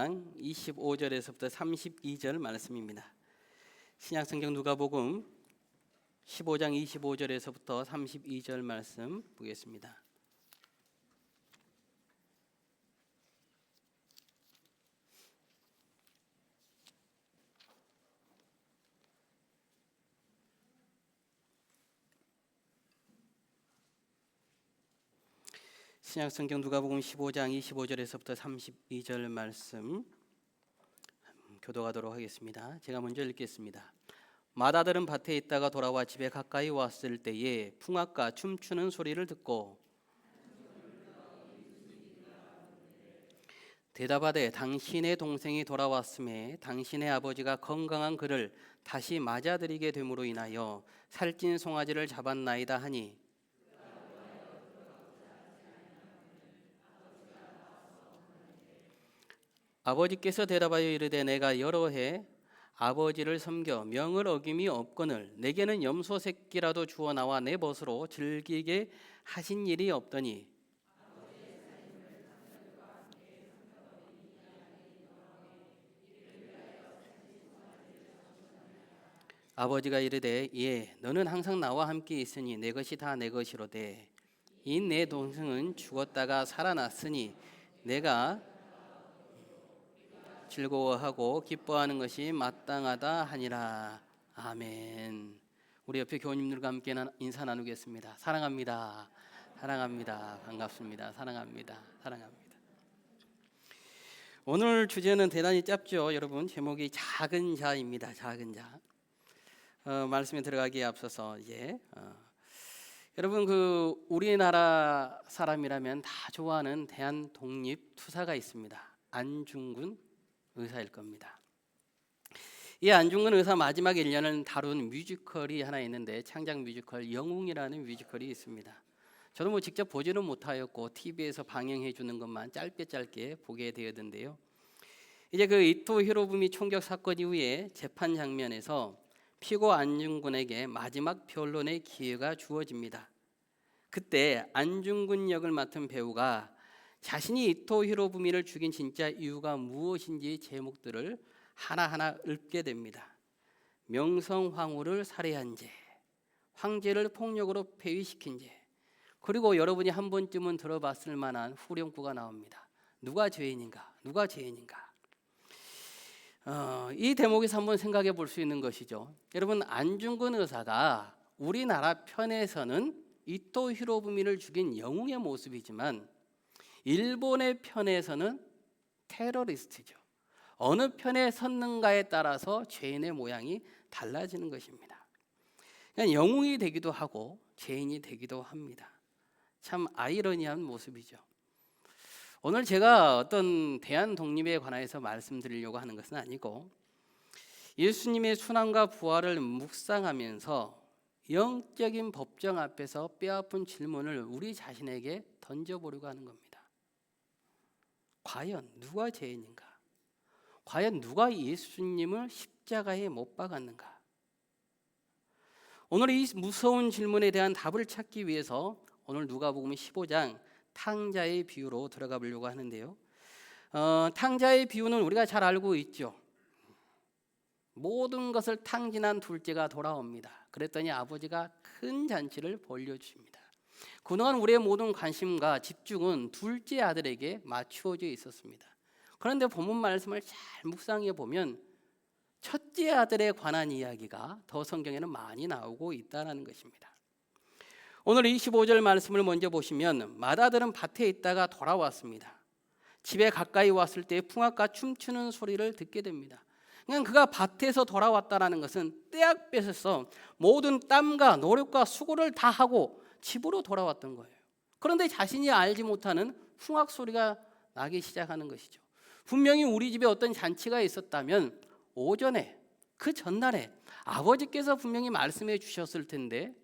15장 25절에서부터 32절 말씀입니다. 신약성경 누가복음 15장 25절에서부터 32절 말씀 보겠습니다. 신약성경 누가복음 15장 25절에서부터 32절 말씀 교독하도록 하겠습니다. 제가 먼저 읽겠습니다. 마다들은 밭에 있다가 돌아와 집에 가까이 왔을 때에 풍악과 춤추는 소리를 듣고 대답하되 당신의 동생이 돌아왔음에 당신의 아버지가 건강한 그를 다시 맞아들이게 됨으로 인하여 살찐 송아지를 잡았나이다 하니 아버지께서 대답하여 이르되 내가 여러 해 아버지를 섬겨 명을 어김이 없거늘 내게는 염소 새끼라도 주어 나와 내 벗으로 즐기게 하신 일이 없더니 아버지가 이르되 예 너는 항상 나와 함께 있으니 내 것이 다 내 것이로되 이 내 동생은 죽었다가 살아났으니 내가 즐거워하고 기뻐하는 것이 마땅하다 하니라. 아멘. 우리 옆에 교우님들과 함께 인사 나누겠습니다. 사랑합니다. 사랑합니다. 반갑습니다. 사랑합니다. 사랑합니다. 오늘 주제는 대단히 짧죠. 여러분 제목이 작은 자입니다. 작은 자. 말씀에 들어가기에 앞서서 여러분 우리나라 사람이라면 다 좋아하는 대한독립투사가 있습니다. 안중근 의사일 겁니다. 이 안중근 의사 마지막 1년을 다룬 뮤지컬이 하나 있는데 창작 뮤지컬 영웅이라는 뮤지컬이 있습니다. 저도 직접 보지는 못하였고 TV에서 방영해 주는 것만 짧게 보게 되었는데요. 이제 이토 히로부미 총격 사건 이후에 재판 장면에서 피고 안중근에게 마지막 변론의 기회가 주어집니다. 그때 안중근 역을 맡은 배우가 자신이 이토 히로부미를 죽인 진짜 이유가 무엇인지 제목들을 하나하나 읊게 됩니다. 명성황후를 살해한 죄, 황제를 폭력으로 폐위시킨 죄, 그리고 여러분이 한 번쯤은 들어봤을 만한 후렴구가 나옵니다. 누가 죄인인가? 누가 죄인인가? 이 대목에서 한번 생각해 볼 수 있는 것이죠. 여러분 안중근 의사가 우리나라 편에서는 이토 히로부미를 죽인 영웅의 모습이지만 일본의 편에서는 테러리스트죠. 어느 편에 섰는가에 따라서 죄인의 모양이 달라지는 것입니다. 그냥 영웅이 되기도 하고 죄인이 되기도 합니다. 참 아이러니한 모습이죠. 오늘 제가 어떤 대한 독립에 관해서 말씀드리려고 하는 것은 아니고 예수님의 순환과 부활을 묵상하면서 영적인 법정 앞에서 뼈아픈 질문을 우리 자신에게 던져보려고 하는 겁니다. 과연 누가 죄인인가? 과연 누가 예수님을 십자가에 못 박았는가? 오늘 이 무서운 질문에 대한 답을 찾기 위해서 오늘 누가복음 15장 탕자의 비유로 들어가 보려고 하는데요. 탕자의 비유는 우리가 잘 알고 있죠. 모든 것을 탕진한 둘째가 돌아옵니다. 그랬더니 아버지가 큰 잔치를 벌려주십니다. 그동안 우리의 모든 관심과 집중은 둘째 아들에게 맞추어져 있었습니다. 그런데 본문 말씀을 잘 묵상해 보면 첫째 아들에 관한 이야기가 더 성경에는 많이 나오고 있다는 것입니다. 오늘 25절 말씀을 먼저 보시면 마다들은 밭에 있다가 돌아왔습니다. 집에 가까이 왔을 때 풍악과 춤추는 소리를 듣게 됩니다. 그냥 그가 밭에서 돌아왔다는 것은 떼약 뺏어서 모든 땀과 노력과 수고를 다 하고 집으로 돌아왔던 거예요. 그런데 자신이 알지 못하는 풍악 소리가 나기 시작하는 것이죠. 분명히 우리 집에 어떤 잔치가 있었다면 오전에 그 전날에 아버지께서 분명히 말씀해 주셨을 텐데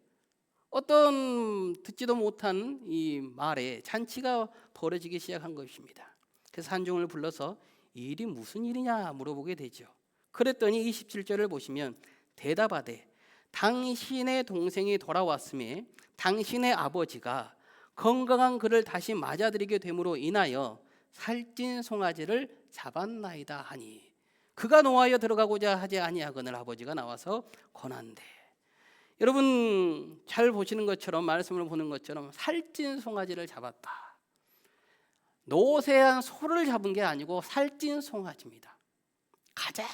어떤 듣지도 못한 이 말에 잔치가 벌어지기 시작한 것입니다. 그래서 산중을 불러서 이 일이 무슨 일이냐 물어보게 되죠. 그랬더니 27절을 보시면 대답하되 당신의 동생이 돌아왔음에 당신의 아버지가 건강한 그를 다시 맞아들이게 됨으로 인하여 살찐 송아지를 잡았나이다 하니 그가 노하여 들어가고자 하지 아니하거늘 아버지가 나와서 권한대. 여러분 잘 보시는 것처럼 말씀을 보는 것처럼 살찐 송아지를 잡았다. 노쇠한 소를 잡은 게 아니고 살찐 송아지입니다. 가장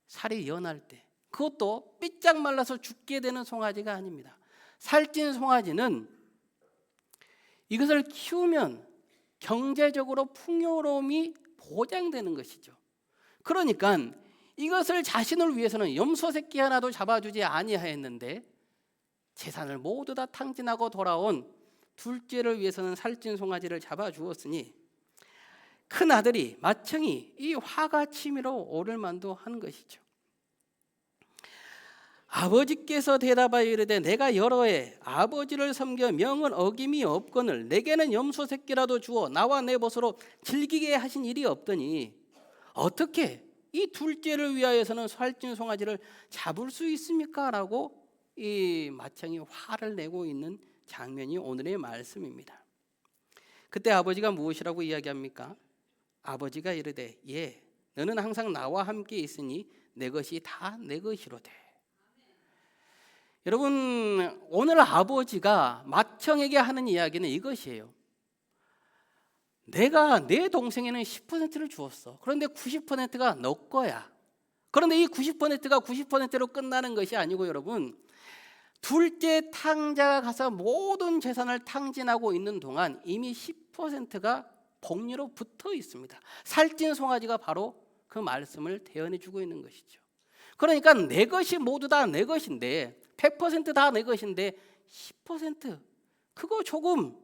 살이 연할 때, 그것도 삐짝 말라서 죽게 되는 송아지가 아닙니다. 살찐 송아지는 이것을 키우면 경제적으로 풍요로움이 보장되는 것이죠. 그러니까 이것을 자신을 위해서는 염소 새끼 하나도 잡아주지 아니하였는데 재산을 모두 다 탕진하고 돌아온 둘째를 위해서는 살찐 송아지를 잡아주었으니 큰 아들이 마청이 이 화가 치밀어 오를 만도 한 것이죠. 아버지께서 대답하여 이르되 내가 여러 해 아버지를 섬겨 명은 어김이 없거늘 내게는 염소 새끼라도 주어 나와 내 벗으로 즐기게 하신 일이 없더니 어떻게 이 둘째를 위하여서는 살찐 송아지를 잡을 수 있습니까? 라고 이 마청이 화를 내고 있는 장면이 오늘의 말씀입니다. 그때 아버지가 무엇이라고 이야기합니까? 아버지가 이르되 예 너는 항상 나와 함께 있으니 내 것이 다 내 것이로되. 여러분 오늘 아버지가 마청에게 하는 이야기는 이것이에요. 내가 내 동생에는 10%를 주었어. 그런데 90%가 너 거야. 그런데 이 90%가 90%로 끝나는 것이 아니고 여러분 둘째 탕자가 가서 모든 재산을 탕진하고 있는 동안 이미 10%가 복리로 붙어 있습니다. 살찐 송아지가 바로 그 말씀을 대언해 주고 있는 것이죠. 그러니까 내 것이 모두 다 내 것인데 100% 다 내 것인데 10% 그거 조금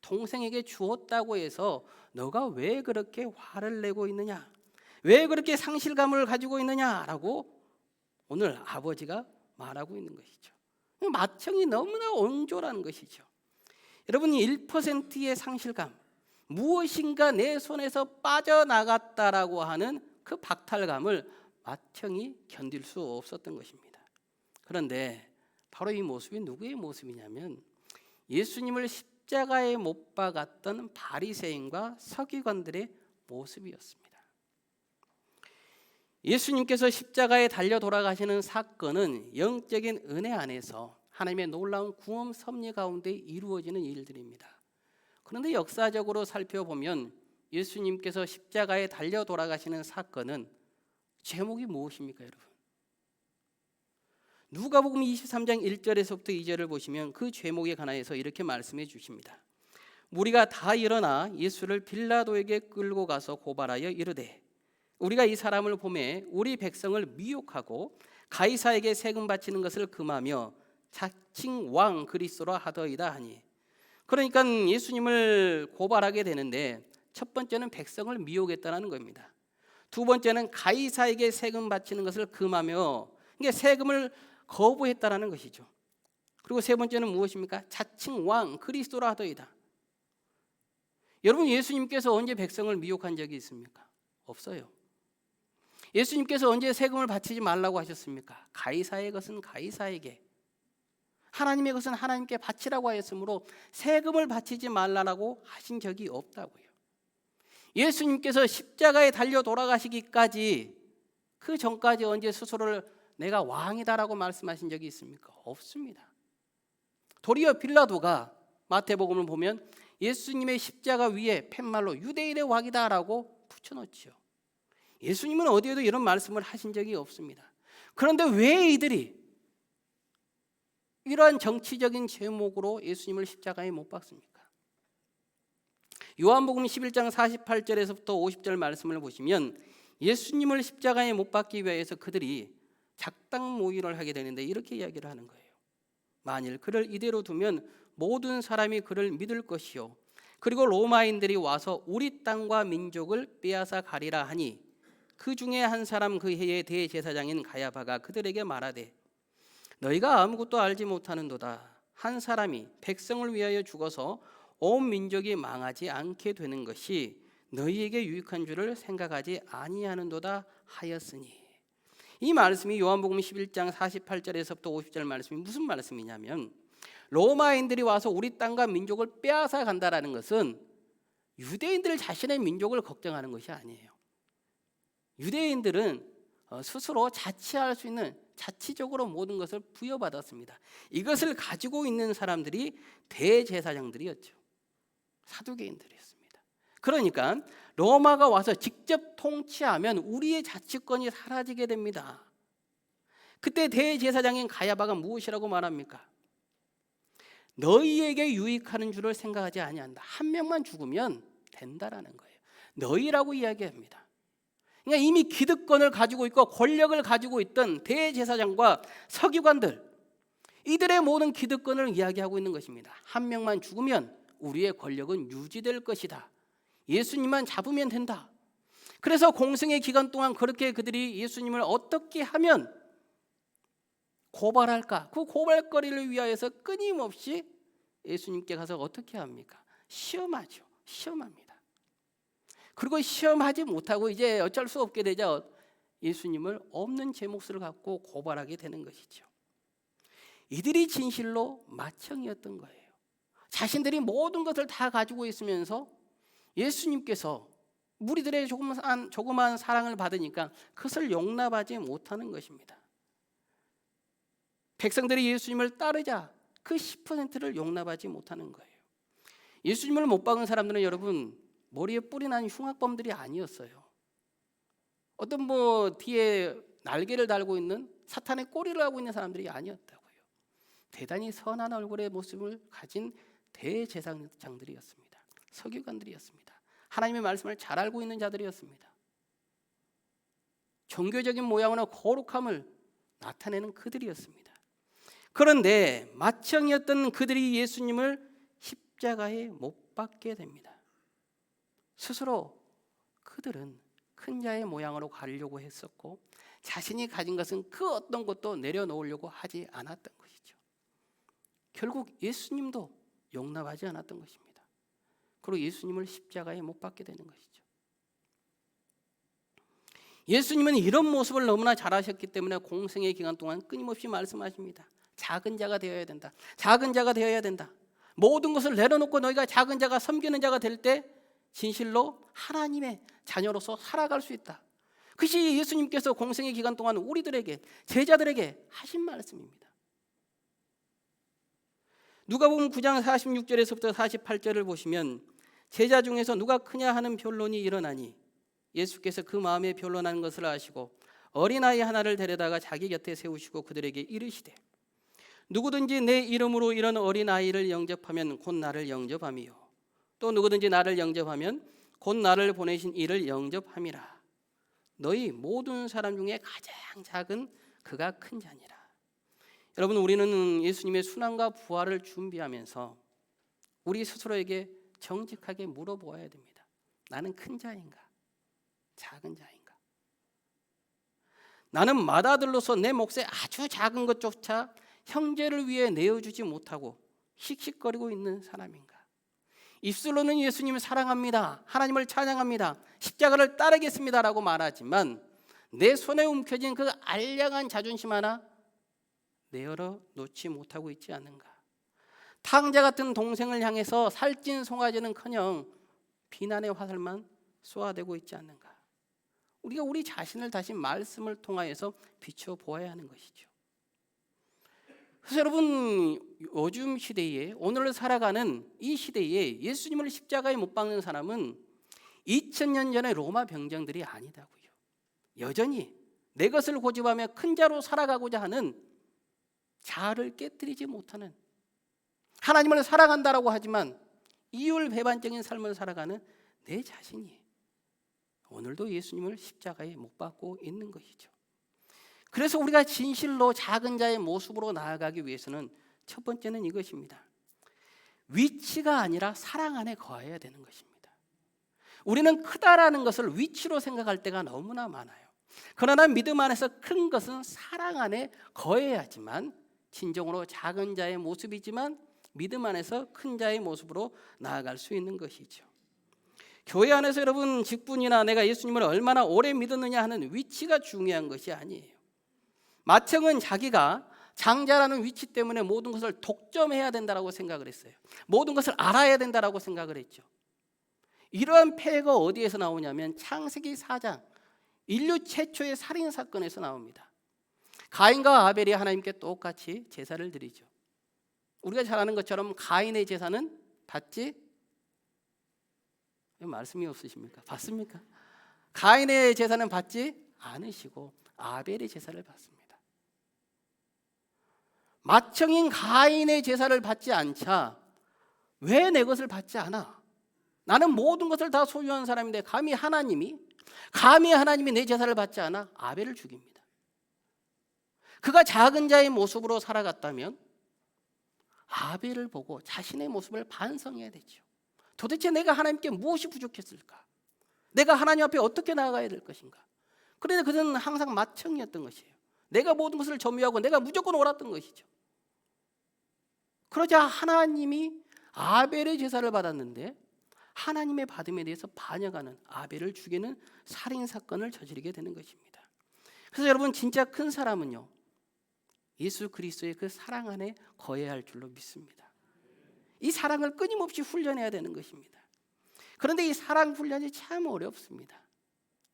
동생에게 주었다고 해서 너가 왜 그렇게 화를 내고 있느냐? 왜 그렇게 상실감을 가지고 있느냐라고 오늘 아버지가 말하고 있는 것이죠. 마청이 너무나 옹졸한 것이죠. 여러분 1%의 상실감, 무엇인가 내 손에서 빠져나갔다라고 하는 그 박탈감을 마청이 견딜 수 없었던 것입니다. 그런데 바로 이 모습이 누구의 모습이냐면 예수님을 십자가에 못 박았던 바리새인과 서기관들의 모습이었습니다. 예수님께서 십자가에 달려 돌아가시는 사건은 영적인 은혜 안에서 하나님의 놀라운 구원 섭리 가운데 이루어지는 일들입니다. 그런데 역사적으로 살펴보면 예수님께서 십자가에 달려 돌아가시는 사건은 제목이 무엇입니까, 여러분? 누가복음 23장 1절에서부터 2절을 보시면 그 제목에 관하여서 이렇게 말씀해 주십니다. 무리가 다 일어나 예수를 빌라도에게 끌고 가서 고발하여 이르되 우리가 이 사람을 보매 우리 백성을 미혹하고 가이사에게 세금 바치는 것을 금하며 자칭 왕 그리스도라 하더이다 하니. 그러니까 예수님을 고발하게 되는데 첫 번째는 백성을 미혹했다는 겁니다. 두 번째는 가이사에게 세금 바치는 것을 금하며 이게 세금을 거부했다라는 것이죠. 그리고 세 번째는 무엇입니까? 자칭 왕 그리스도라 하더이다. 여러분 예수님께서 언제 백성을 미혹한 적이 있습니까? 없어요. 예수님께서 언제 세금을 바치지 말라고 하셨습니까? 가이사의 것은 가이사에게, 하나님의 것은 하나님께 바치라고 하였으므로 세금을 바치지 말라고 하신 적이 없다고요. 예수님께서 십자가에 달려 돌아가시기까지 그 전까지 언제 스스로를 내가 왕이다라고 말씀하신 적이 있습니까? 없습니다. 도리어 빌라도가 마태복음을 보면 예수님의 십자가 위에 팻말로 유대인의 왕이다라고 붙여놓죠. 예수님은 어디에도 이런 말씀을 하신 적이 없습니다. 그런데 왜 이들이 이러한 정치적인 제목으로 예수님을 십자가에 못 박습니까? 요한복음 11장 48절에서부터 50절 말씀을 보시면 예수님을 십자가에 못 박기 위해서 그들이 작당 모의를 하게 되는데 이렇게 이야기를 하는 거예요. 만일 그를 이대로 두면 모든 사람이 그를 믿을 것이요 그리고 로마인들이 와서 우리 땅과 민족을 빼앗아 가리라 하니 그 중에 한 사람 그 해의 대제사장인 가야바가 그들에게 말하되 너희가 아무것도 알지 못하는도다. 한 사람이 백성을 위하여 죽어서 온 민족이 망하지 않게 되는 것이 너희에게 유익한 줄을 생각하지 아니하는도다 하였으니. 이 말씀이 요한복음 11장 48절에서부터 50절 말씀이 무슨 말씀이냐면 로마인들이 와서 우리 땅과 민족을 빼앗아 간다라는 것은 유대인들 자신의 민족을 걱정하는 것이 아니에요. 유대인들은 스스로 자치할 수 있는, 자치적으로 모든 것을 부여받았습니다. 이것을 가지고 있는 사람들이 대제사장들이었죠. 사두개인들이었습니다. 그러니까 로마가 와서 직접 통치하면 우리의 자치권이 사라지게 됩니다. 그때 대제사장인 가야바가 무엇이라고 말합니까? 너희에게 유익하는 줄을 생각하지 아니한다. 한 명만 죽으면 된다라는 거예요. 너희라고 이야기합니다. 그러니까 이미 기득권을 가지고 있고 권력을 가지고 있던 대제사장과 서기관들, 이들의 모든 기득권을 이야기하고 있는 것입니다. 한 명만 죽으면 우리의 권력은 유지될 것이다. 예수님만 잡으면 된다. 그래서 공생의 기간 동안 그렇게 그들이 예수님을 어떻게 하면 고발할까? 그 고발거리를 위하여서 끊임없이 예수님께 가서 어떻게 합니까? 시험하죠. 시험합니다. 그리고 시험하지 못하고 이제 어쩔 수 없게 되자 예수님을 없는 제 몫을 갖고 고발하게 되는 것이죠. 이들이 진실로 맏형이었던 거예요. 자신들이 모든 것을 다 가지고 있으면서 예수님께서 무리들의 조그만 사랑을 받으니까 그것을 용납하지 못하는 것입니다. 백성들이 예수님을 따르자 그 10%를 용납하지 못하는 거예요. 예수님을 못 박은 사람들은 여러분 머리에 뿔이 난 흉악범들이 아니었어요. 어떤 뒤에 날개를 달고 있는 사탄의 꼬리를 하고 있는 사람들이 아니었다고요. 대단히 선한 얼굴의 모습을 가진 대제사장들이었습니다. 서기관들이었습니다. 하나님의 말씀을 잘 알고 있는 자들이었습니다. 종교적인 모양으로 거룩함을 나타내는 그들이었습니다. 그런데 맏형이었던 그들이 예수님을 십자가에 못 박게 됩니다. 스스로 그들은 큰 자의 모양으로 가려고 했었고 자신이 가진 것은 그 어떤 것도 내려놓으려고 하지 않았던 것이죠. 결국 예수님도 용납하지 않았던 것입니다. 그리고 예수님을 십자가에 못 박게 되는 것이죠. 예수님은 이런 모습을 너무나 잘하셨기 때문에 공생의 기간 동안 끊임없이 말씀하십니다. 작은 자가 되어야 된다. 작은 자가 되어야 된다. 모든 것을 내려놓고 너희가 작은 자가, 섬기는 자가 될 때 진실로 하나님의 자녀로서 살아갈 수 있다. 그것이 예수님께서 공생의 기간 동안 우리들에게, 제자들에게 하신 말씀입니다. 누가복음 9장 46절에서부터 48절을 보시면 제자 중에서 누가 크냐 하는 변론이 일어나니 예수께서 그 마음에 변론하는 것을 아시고 어린아이 하나를 데려다가 자기 곁에 세우시고 그들에게 이르시되 누구든지 내 이름으로 이런 어린아이를 영접하면 곧 나를 영접함이요 또 누구든지 나를 영접하면 곧 나를 보내신 이를 영접함이라. 너희 모든 사람 중에 가장 작은 그가 큰 자니라. 여러분, 우리는 예수님의 순환과 부활을 준비하면서 우리 스스로에게 정직하게 물어보아야 됩니다. 나는 큰 자인가? 작은 자인가? 나는 맏아들로서 내 몫에 아주 작은 것조차 형제를 위해 내어주지 못하고 씩씩거리고 있는 사람인가? 입술로는 예수님을 사랑합니다. 하나님을 찬양합니다. 십자가를 따르겠습니다라고 말하지만 내 손에 움켜진 그 알량한 자존심 하나 내어러 놓지 못하고 있지 않는가? 탕자 같은 동생을 향해서 살찐 송아지는커녕 비난의 화살만 쏘아대고 있지 않는가? 우리가 우리 자신을 다시 말씀을 통하여서 비춰보아야 하는 것이죠. 그래서 여러분, 요즘 시대에, 오늘 살아가는 이 시대에 예수님을 십자가에 못 박는 사람은 2000년 전의 로마 병정들이 아니다고요. 여전히 내 것을 고집하며 큰 자로 살아가고자 하는 자아를 깨뜨리지 못하는, 하나님을 사랑한다라고 하지만 이율배반적인 삶을 살아가는 내 자신이 오늘도 예수님을 십자가에 못 박고 있는 것이죠. 그래서 우리가 진실로 작은 자의 모습으로 나아가기 위해서는 첫 번째는 이것입니다. 위치가 아니라 사랑 안에 거해야 되는 것입니다. 우리는 크다라는 것을 위치로 생각할 때가 너무나 많아요. 그러나 믿음 안에서 큰 것은 사랑 안에 거해야지만 진정으로 작은 자의 모습이지만 믿음 안에서 큰 자의 모습으로 나아갈 수 있는 것이죠. 교회 안에서 여러분, 직분이나 내가 예수님을 얼마나 오래 믿었느냐 하는 위치가 중요한 것이 아니에요. 맏형은 자기가 장자라는 위치 때문에 모든 것을 독점해야 된다고 생각을 했어요. 모든 것을 알아야 된다고 생각을 했죠. 이러한 폐해가 어디에서 나오냐면 창세기 4장 인류 최초의 살인 사건에서 나옵니다. 가인과 아벨이 하나님께 똑같이 제사를 드리죠. 우리가 잘 아는 것처럼 가인의 제사는 받지 말씀이 없으십니까? 받습니까? 가인의 제사는 받지 않으시고 아벨의 제사를 받습니다. 맏형인 가인의 제사를 받지 않자 왜 내 것을 받지 않아? 나는 모든 것을 다 소유한 사람인데 감히 하나님이 내 제사를 받지 않아? 아벨을 죽입니다. 그가 작은 자의 모습으로 살아갔다면 아벨을 보고 자신의 모습을 반성해야 되죠. 도대체 내가 하나님께 무엇이 부족했을까? 내가 하나님 앞에 어떻게 나아가야 될 것인가? 그런데 그는 항상 맏형이었던 것이에요. 내가 모든 것을 점유하고 내가 무조건 옳았던 것이죠. 그러자 하나님이 아벨의 제사를 받았는데 하나님의 받음에 대해서 반역하는 아벨을 죽이는 살인사건을 저지르게 되는 것입니다. 그래서 여러분, 진짜 큰 사람은요, 예수 그리스도의 그 사랑 안에 거해야 할 줄로 믿습니다. 이 사랑을 끊임없이 훈련해야 되는 것입니다. 그런데 이 사랑 훈련이 참 어렵습니다.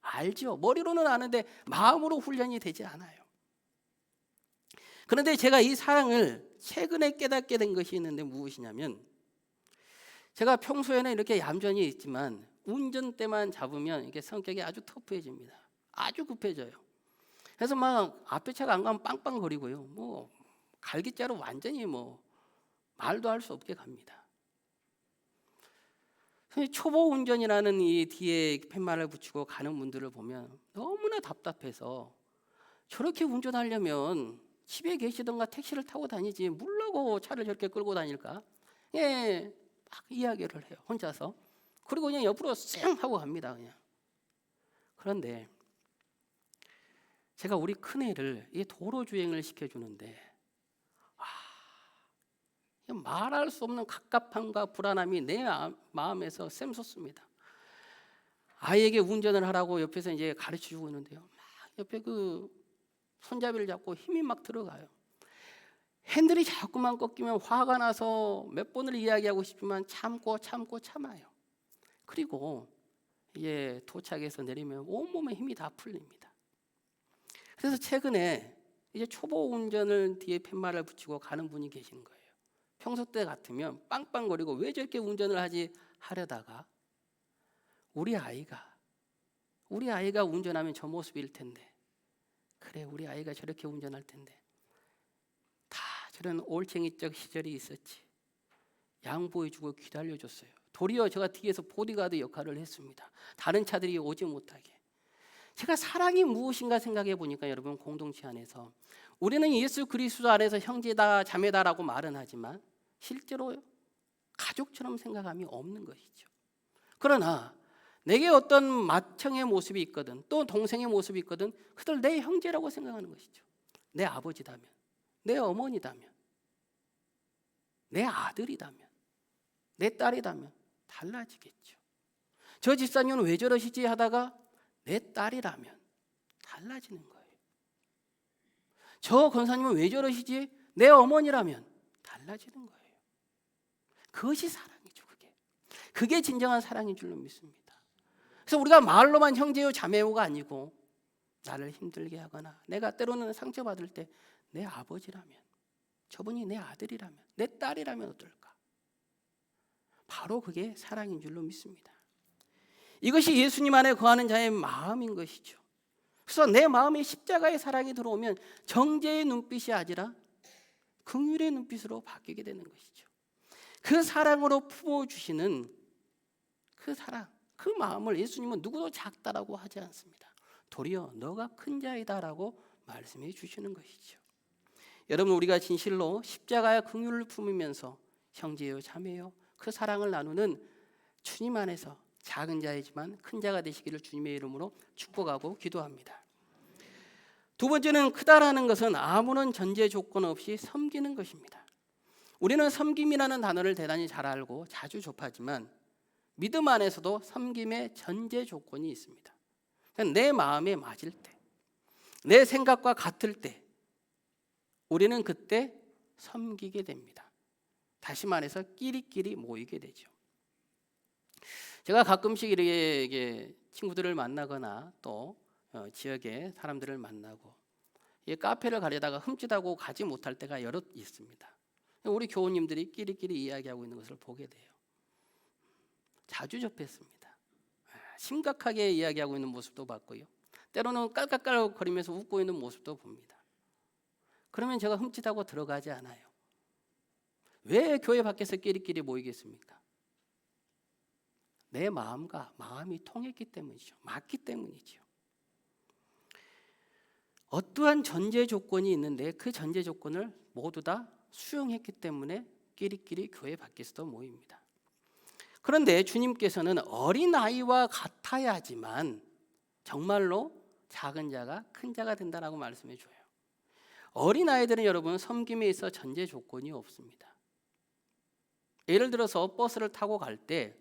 알죠? 머리로는 아는데 마음으로 훈련이 되지 않아요. 그런데 제가 이 사랑을 최근에 깨닫게 된 것이 있는데 무엇이냐면, 제가 평소에는 이렇게 얌전히 있지만 운전대만 잡으면 이게 성격이 아주 터프해집니다. 아주 급해져요. 그래서 막 앞에 차가 안 가면 빵빵거리고요. 뭐 갈기자로 완전히 뭐 말도 할 수 없게 갑니다. 초보 운전이라는 이 뒤에 팻말을 붙이고 가는 분들을 보면 너무나 답답해서 저렇게 운전하려면 집에 계시던가 택시를 타고 다니지 물라고 차를 저렇게 끌고 다닐까? 예, 막 이야기를 해요, 혼자서. 그리고 그냥 옆으로 쌩 하고 갑니다, 그냥. 그런데 제가 우리 큰애를 이 도로 주행을 시켜주는데 말할 수 없는 갑갑함과 불안함이 내 마음에서 샘솟습니다. 아이에게 운전을 하라고 옆에서 이제 가르쳐주고 있는데요, 막 옆에 그 손잡이를 잡고 힘이 막 들어가요. 핸들이 자꾸만 꺾이면 화가 나서 몇 번을 이야기하고 싶지만 참아요. 그리고 이제 도착해서 내리면 온몸에 힘이 다 풀립니다. 그래서 최근에 이제 초보 운전을 뒤에 팻말을 붙이고 가는 분이 계시는 거예요. 평소 때 같으면 빵빵거리고 왜 저렇게 운전을 하지 하려다가 우리 아이가 운전하면 저 모습일 텐데, 그래 우리 아이가 저렇게 운전할 텐데 다 저런 올챙이적 시절이 있었지. 양보해주고 기다려줬어요. 도리어 제가 뒤에서 보디가드 역할을 했습니다. 다른 차들이 오지 못하게. 제가 사랑이 무엇인가 생각해 보니까 여러분, 공동체 안에서 우리는 예수 그리스도 안에서 형제다 자매다라고 말은 하지만 실제로 가족처럼 생각함이 없는 것이죠. 그러나 내게 어떤 맏형의 모습이 있거든, 또 동생의 모습이 있거든, 그들 내 형제라고 생각하는 것이죠. 내 아버지다면, 내 어머니다면, 내 아들이다면, 내 딸이다면 달라지겠죠. 저 집사님은 왜 저러시지 하다가 내 딸이라면 달라지는 거예요. 저 권사님은 왜 저러시지? 내 어머니라면 달라지는 거예요. 그것이 사랑이죠. 그게 진정한 사랑인 줄로 믿습니다. 그래서 우리가 말로만 형제요 자매요가 아니고 나를 힘들게 하거나 내가 때로는 상처받을 때 내 아버지라면, 저분이 내 아들이라면, 내 딸이라면 어떨까? 바로 그게 사랑인 줄로 믿습니다. 이것이 예수님 안에 거하는 자의 마음인 것이죠. 그래서 내 마음에 십자가의 사랑이 들어오면 정죄의 눈빛이 아니라 긍휼의 눈빛으로 바뀌게 되는 것이죠. 그 사랑으로 품어주시는 그 사랑, 그 마음을 예수님은 누구도 작다라고 하지 않습니다. 도리어 너가 큰 자이다라고 말씀해 주시는 것이죠. 여러분, 우리가 진실로 십자가의 긍휼을 품으면서 형제요 자매요 그 사랑을 나누는 주님 안에서 작은 자이지만 큰 자가 되시기를 주님의 이름으로 축복하고 기도합니다. 두 번째는 크다라는 것은 아무런 전제 조건 없이 섬기는 것입니다. 우리는 섬김이라는 단어를 대단히 잘 알고 자주 접하지만 믿음 안에서도 섬김의 전제 조건이 있습니다. 내 마음에 맞을 때, 내 생각과 같을 때 우리는 그때 섬기게 됩니다. 다시 말해서 끼리끼리 모이게 되죠. 제가 가끔씩 이렇게 친구들을 만나거나 또 지역의 사람들을 만나고 이 카페를 가려다가 흠칫하고 가지 못할 때가 여럿 있습니다. 우리 교우님들이 끼리끼리 이야기하고 있는 것을 보게 돼요. 자주 접했습니다. 심각하게 이야기하고 있는 모습도 봤고요. 때로는 깔깔깔거리면서 웃고 있는 모습도 봅니다. 그러면 제가 흠칫하고 들어가지 않아요. 왜 교회 밖에서 끼리끼리 모이겠습니까? 내 마음과 마음이 통했기 때문이죠. 맞기 때문이죠. 어떠한 전제 조건이 있는데 그 전제 조건을 모두 다 수용했기 때문에 끼리끼리 교회 밖에서도 모입니다. 그런데 주님께서는 어린아이와 같아야지만 정말로 작은 자가 큰 자가 된다라고 말씀해 줘요. 어린아이들은 여러분 섬김에 있어 전제 조건이 없습니다. 예를 들어서 버스를 타고 갈 때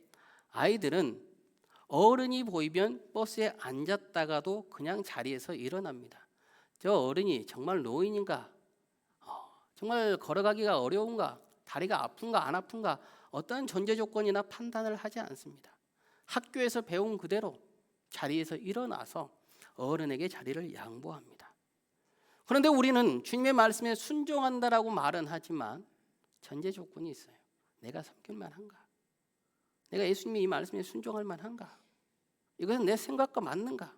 아이들은 어른이 보이면 버스에 앉았다가도 그냥 자리에서 일어납니다. 저 어른이 정말 노인인가? 정말 걸어가기가 어려운가? 다리가 아픈가 안 아픈가? 어떤 전제 조건이나 판단을 하지 않습니다. 학교에서 배운 그대로 자리에서 일어나서 어른에게 자리를 양보합니다. 그런데 우리는 주님의 말씀에 순종한다라고 말은 하지만 전제 조건이 있어요. 내가 섬길 만한가? 내가 예수님의 이 말씀에 순종할 만한가? 이것은 내 생각과 맞는가?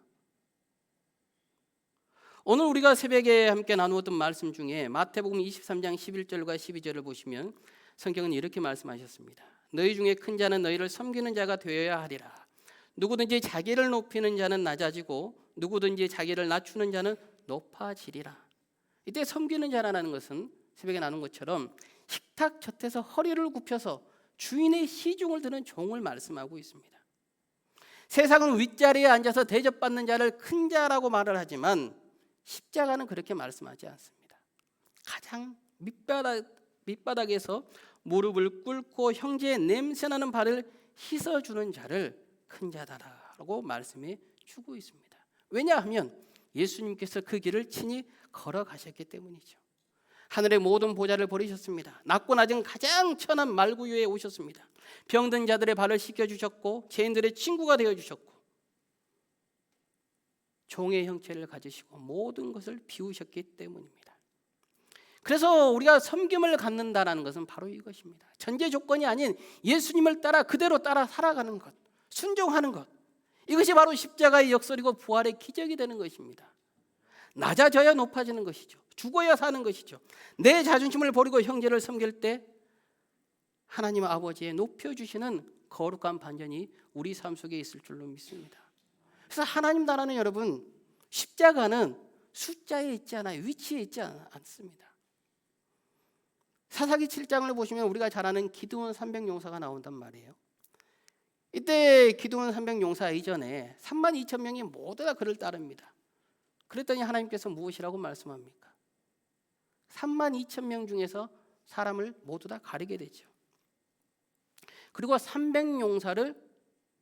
오늘 우리가 새벽에 함께 나누었던 말씀 중에 마태복음 23장 11절과 12절을 보시면 성경은 이렇게 말씀하셨습니다. 너희 중에 큰 자는 너희를 섬기는 자가 되어야 하리라. 누구든지 자기를 높이는 자는 낮아지고 누구든지 자기를 낮추는 자는 높아지리라. 이때 섬기는 자라는 것은 새벽에 나눈 것처럼 식탁 곁에서 허리를 굽혀서 주인의 시중을 드는 종을 말씀하고 있습니다. 세상은 윗자리에 앉아서 대접받는 자를 큰 자라고 말을 하지만 십자가는 그렇게 말씀하지 않습니다. 가장 밑바닥에서 무릎을 꿇고 형제의 냄새나는 발을 씻어주는 자를 큰 자다라고 말씀해 주고 있습니다. 왜냐하면 예수님께서 그 길을 친히 걸어가셨기 때문이죠. 하늘의 모든 보좌를 버리셨습니다. 낮고 낮은 가장 천한 말구유에 오셨습니다. 병든 자들의 발을 씻겨주셨고 죄인들의 친구가 되어주셨고 종의 형체를 가지시고 모든 것을 비우셨기 때문입니다. 그래서 우리가 섬김을 갖는다는 것은 바로 이것입니다. 전제 조건이 아닌 예수님을 따라 그대로 따라 살아가는 것, 순종하는 것, 이것이 바로 십자가의 역설이고 부활의 기적이 되는 것입니다. 낮아져야 높아지는 것이죠. 죽어야 사는 것이죠. 내 자존심을 버리고 형제를 섬길 때 하나님 아버지의 높여주시는 거룩한 반전이 우리 삶 속에 있을 줄로 믿습니다. 그래서 하나님 나라는 여러분 십자가는 숫자에 있지 않아요. 위치에 있지 않습니다. 사사기 7장을 보시면 우리가 잘 아는 기드온 300용사가 나온단 말이에요. 이때 기드온 300용사 이전에 32,000명이 모두 다 그를 따릅니다. 그랬더니 하나님께서 무엇이라고 말씀합니까? 32,000명 중에서 사람을 모두 다 가리게 되죠. 그리고 300용사를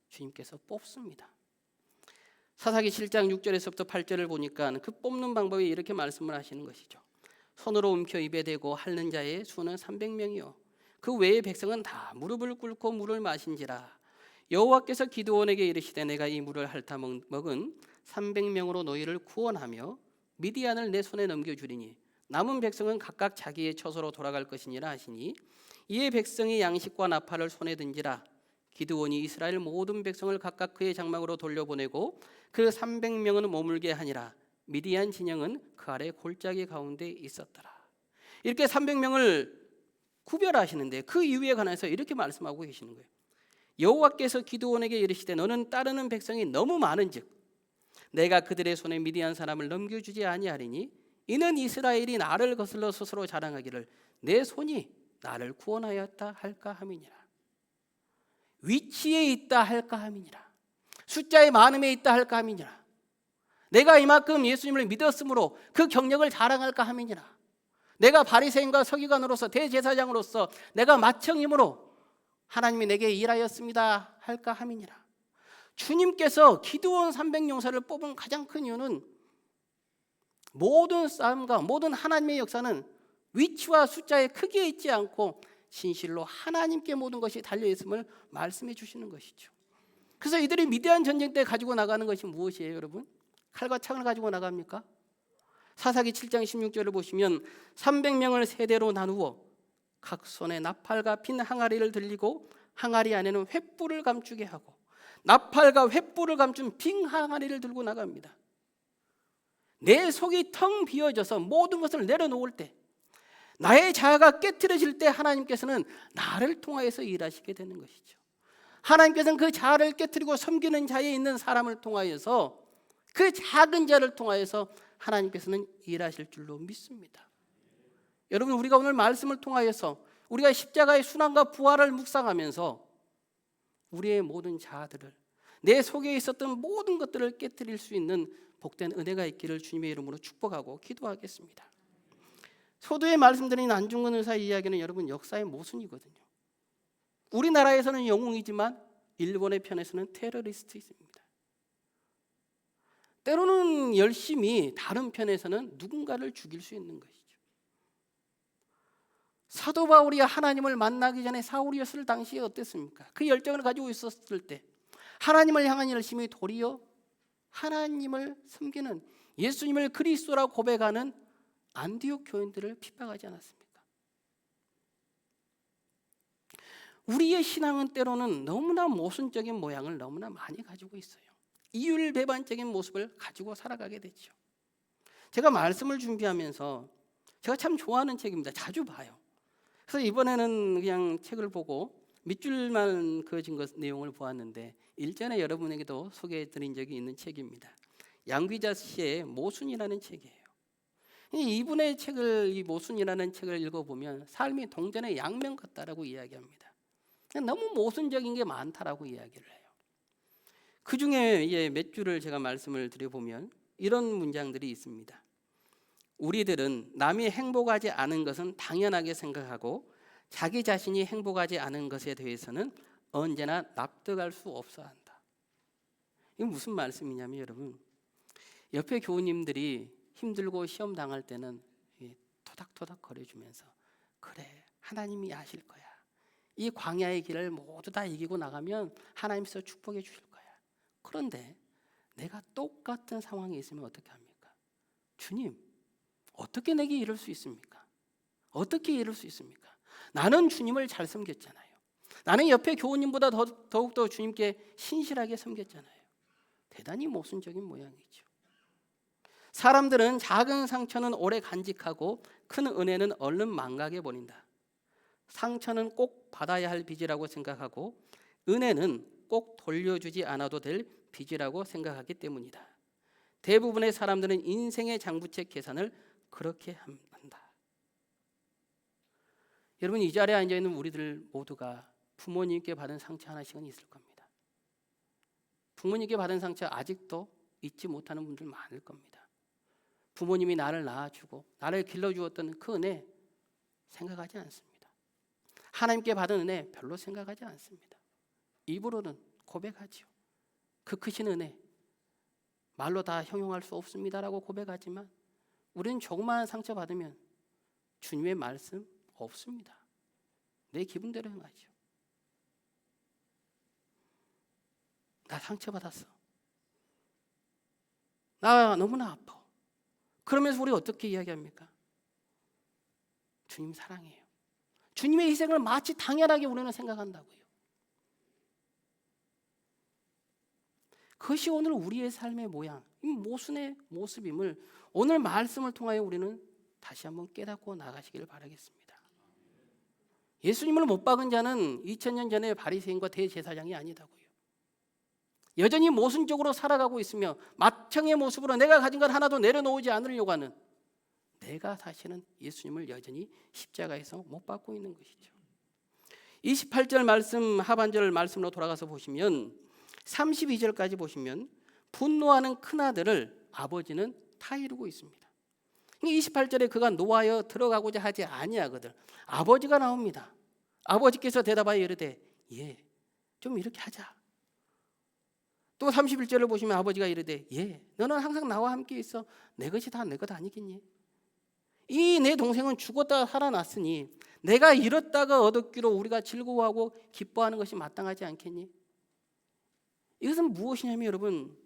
주님께서 뽑습니다. 사사기 7장 6절에서부터 8절을 보니까 그 뽑는 방법이 이렇게 말씀을 하시는 것이죠. 손으로 움켜 입에 대고 핥는 자의 수는 300명이요 그 외의 백성은 다 무릎을 꿇고 물을 마신지라. 여호와께서 기드온에게 이르시되 내가 이 물을 핥아 먹은 300명으로 너희를 구원하며 미디안을 내 손에 넘겨주리니 남은 백성은 각각 자기의 처소로 돌아갈 것이니라 하시니 이에 백성이 양식과 나팔을 손에 든지라. 기드온이 이스라엘 모든 백성을 각각 그의 장막으로 돌려보내고 그 300명은 머물게 하니라. 미디안 진영은 그 아래 골짜기 가운데 있었더라. 이렇게 300명을 구별하시는데 그 이유에 관해서 이렇게 말씀하고 계시는 거예요. 여호와께서 기드온에게 이르시되 너는 따르는 백성이 너무 많은즉 내가 그들의 손에 미디안 사람을 넘겨주지 아니하리니 이는 이스라엘이 나를 거슬러 스스로 자랑하기를 내 손이 나를 구원하였다 할까 함이니라. 위치에 있다 할까 함이니라. 숫자의 많음에 있다 할까 함이니라. 내가 이만큼 예수님을 믿었으므로 그 경력을 자랑할까 함이니라. 내가 바리새인과 서기관으로서 대제사장으로서 내가 맏형임으로 하나님이 내게 일하였습니다 할까 함이니라. 주님께서 기드온 300용사를 뽑은 가장 큰 이유는 모든 싸움과 모든 하나님의 역사는 위치와 숫자의 크기에 있지 않고 진실로 하나님께 모든 것이 달려있음을 말씀해 주시는 것이죠. 그래서 이들이 미디안 전쟁 때 가지고 나가는 것이 무엇이에요, 여러분? 칼과 창을 가지고 나갑니까? 사사기 7장 16절을 보시면 300명을 세대로 나누어 각 손에 나팔과 핀 항아리를 들리고 항아리 안에는 횃불을 감추게 하고 나팔과 횃불을 감춘 빈 항아리를 들고 나갑니다. 내 속이 텅 비어져서 모든 것을 내려놓을 때, 나의 자아가 깨트려질 때 하나님께서는 나를 통하여서 일하시게 되는 것이죠. 하나님께서는 그 자아를 깨트리고 섬기는 자에 있는 사람을 통하여서, 그 작은 자를 통하여서 하나님께서는 일하실 줄로 믿습니다. 여러분, 우리가 오늘 말씀을 통하여서 우리가 십자가의 순환과 부활을 묵상하면서 우리의 모든 자아들을, 내 속에 있었던 모든 것들을 깨트릴 수 있는 복된 은혜가 있기를 주님의 이름으로 축복하고 기도하겠습니다. 소두에 말씀드린 안중근 의사의 이야기는 여러분 역사의 모순이거든요. 우리나라에서는 영웅이지만 일본의 편에서는 테러리스트입니다. 때로는 열심히 다른 편에서는 누군가를 죽일 수 있는 것이죠. 사도 바울이 하나님을 만나기 전에 사울이었을 당시에 어땠습니까? 그 열정을 가지고 있었을 때 하나님을 향한 열심이 도리어 하나님을 섬기는, 예수님을 그리스도라고 고백하는 안디옥 교인들을 핍박하지 않았습니까? 우리의 신앙은 때로는 너무나 모순적인 모양을 너무나 많이 가지고 있어요. 이율배반적인 모습을 가지고 살아가게 되죠. 제가 말씀을 준비하면서 제가 참 좋아하는 책입니다. 자주 봐요. 그래서 이번에는 그냥 책을 보고 밑줄만 그어진 내용을 보았는데 일전에 여러분에게도 소개해드린 적이 있는 책입니다. 양귀자 씨의 모순이라는 책이에요. 이분의 책을, 이 모순이라는 책을 읽어보면 삶이 동전의 양면 같다라고 이야기합니다. 너무 모순적인 게 많다라고 이야기를 해요. 그 중에 몇 줄을 제가 말씀을 드려보면 이런 문장들이 있습니다. 우리들은 남이 행복하지 않은 것은 당연하게 생각하고 자기 자신이 행복하지 않은 것에 대해서는 언제나 납득할 수 없어 한다. 이게 무슨 말씀이냐면 여러분, 옆에 교우님들이 힘들고 시험 당할 때는 토닥토닥 거려주면서 그래, 하나님이 아실 거야. 이 광야의 길을 모두 다 이기고 나가면 하나님께서 축복해 주실 거야. 그런데 내가 똑같은 상황에 있으면 어떻게 합니까? 주님, 어떻게 내게 이럴 수 있습니까? 어떻게 이럴 수 있습니까? 나는 주님을 잘 섬겼잖아요. 나는 옆에 교우님보다 더욱더 주님께 신실하게 섬겼잖아요. 대단히 모순적인 모양이죠. 사람들은 작은 상처는 오래 간직하고 큰 은혜는 얼른 망각해 버린다. 상처는 꼭 받아야 할 빚이라고 생각하고 은혜는 꼭 돌려주지 않아도 될 빚이라고 생각하기 때문이다. 대부분의 사람들은 인생의 장부책 계산을 그렇게 한다. 여러분, 이 자리에 앉아있는 우리들 모두가 부모님께 받은 상처 하나씩은 있을 겁니다. 부모님께 받은 상처 아직도 잊지 못하는 분들 많을 겁니다. 부모님이 나를 낳아주고 나를 길러주었던 그 은혜 생각하지 않습니다. 하나님께 받은 은혜 별로 생각하지 않습니다. 입으로는 고백하지요. 그 크신 은혜 말로 다 형용할 수 없습니다라고 고백하지만 우리는 조그마한 상처 받으면 주님의 말씀 없습니다. 내 기분대로 행하죠. 나 상처받았어. 나 너무나 아파. 그러면서 우리 어떻게 이야기합니까? 주님 사랑해요. 주님의 희생을 마치 당연하게 우리는 생각한다고요. 그것이 오늘 우리의 삶의 모양, 이 모순의 모습임을 오늘 말씀을 통하여 우리는 다시 한번 깨닫고 나가시기를 바라겠습니다. 예수님을 못 박은 자는 2000년 전의 바리새인과 대제사장이 아니다고요. 여전히 모순적으로 살아가고 있으며 맏형의 모습으로 내가 가진 것 하나도 내려놓지 않으려고 하는, 내가 사실은 예수님을 여전히 십자가에서 못 박고 있는 것이죠. 28절 말씀 하반절 말씀으로 돌아가서 보시면 32절까지 보시면 분노하는 큰아들을 아버지는 타이르고 있습니다. 28절에 그가 노하여 들어가고자 하지 아니하거든 아버지가 나옵니다. 아버지께서 대답하여 이르되 예, 좀 이렇게 하자. 또 31절을 보시면 아버지가 이르되 예, 너는 항상 나와 함께 있어 내 것이 다 내 것 아니겠니? 이 내 동생은 죽었다 살아났으니 내가 잃었다가 얻었기로 우리가 즐거워하고 기뻐하는 것이 마땅하지 않겠니? 이것은 무엇이냐면 여러분,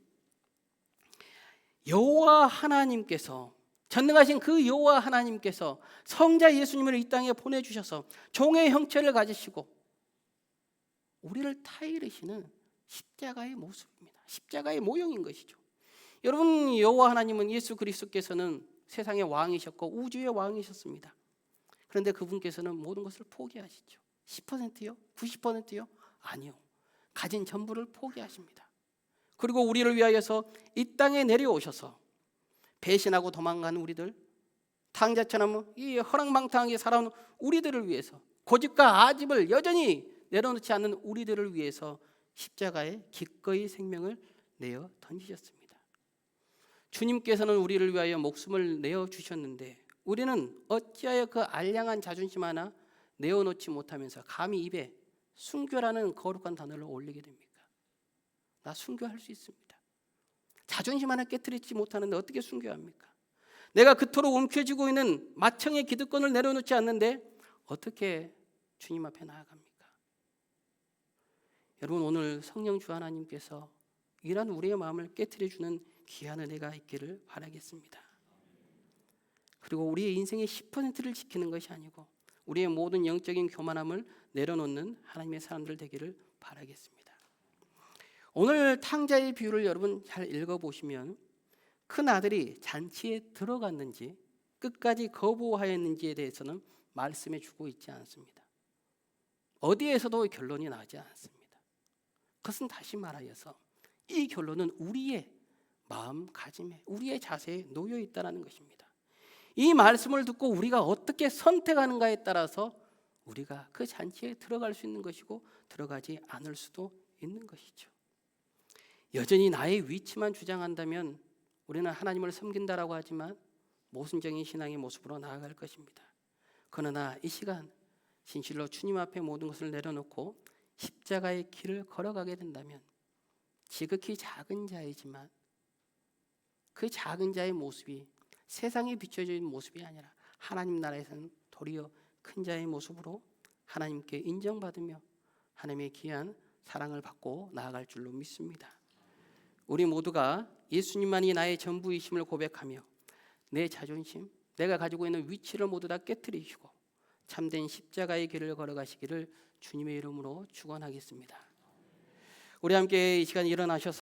여호와 하나님께서, 전능하신 그 여호와 하나님께서 성자 예수님을 이 땅에 보내주셔서 종의 형체를 가지시고 우리를 타이르시는 십자가의 모습입니다. 십자가의 모형인 것이죠. 여러분, 여호와 하나님은, 예수 그리스도께서는 세상의 왕이셨고 우주의 왕이셨습니다. 그런데 그분께서는 모든 것을 포기하시죠. 10%요? 90%요? 아니요. 가진 전부를 포기하십니다. 그리고 우리를 위하여서 이 땅에 내려오셔서 배신하고 도망가는 우리들, 탕자처럼 이 허랑방탕하게 살아온 우리들을 위해서, 고집과 아집을 여전히 내려놓지 않는 우리들을 위해서 십자가에 기꺼이 생명을 내어 던지셨습니다. 주님께서는 우리를 위하여 목숨을 내어 주셨는데 우리는 어찌하여 그 알량한 자존심 하나 내어놓지 못하면서 감히 입에 순교라는 거룩한 단어를 올리게 됩니까? 나 순교할 수 있습니다. 자존심 하나 깨트리지 못하는데 어떻게 순교합니까? 내가 그토록 움켜쥐고 있는 마청의 기득권을 내려놓지 않는데 어떻게 주님 앞에 나아갑니까? 여러분, 오늘 성령 주 하나님께서 이런 우리의 마음을 깨트려주는 귀한 은혜가 있기를 바라겠습니다. 그리고 우리의 인생의 10%를 지키는 것이 아니고 우리의 모든 영적인 교만함을 내려놓는 하나님의 사람들 되기를 바라겠습니다. 오늘 탕자의 비유를 여러분 잘 읽어보시면 큰 아들이 잔치에 들어갔는지 끝까지 거부하였는지에 대해서는 말씀해 주고 있지 않습니다. 어디에서도 결론이 나지 않습니다. 그것은 다시 말하여서 이 결론은 우리의 마음가짐에, 우리의 자세에 놓여 있다는 것입니다. 이 말씀을 듣고 우리가 어떻게 선택하는가에 따라서 우리가 그 잔치에 들어갈 수 있는 것이고 들어가지 않을 수도 있는 것이죠. 여전히 나의 위치만 주장한다면 우리는 하나님을 섬긴다라고 하지만 모순적인 신앙의 모습으로 나아갈 것입니다. 그러나 이 시간 진실로 주님 앞에 모든 것을 내려놓고 십자가의 길을 걸어가게 된다면 지극히 작은 자이지만 그 작은 자의 모습이 세상에 비춰진 모습이 아니라 하나님 나라에서는 도리어 큰 자의 모습으로 하나님께 인정받으며 하나님의 귀한 사랑을 받고 나아갈 줄로 믿습니다. 우리 모두가 예수님만이 나의 전부이심을 고백하며 내 자존심, 내가 가지고 있는 위치를 모두 다 깨트리시고 참된 십자가의 길을 걸어가시기를 주님의 이름으로 축원하겠습니다. 우리 함께 이 시간 일어나셔서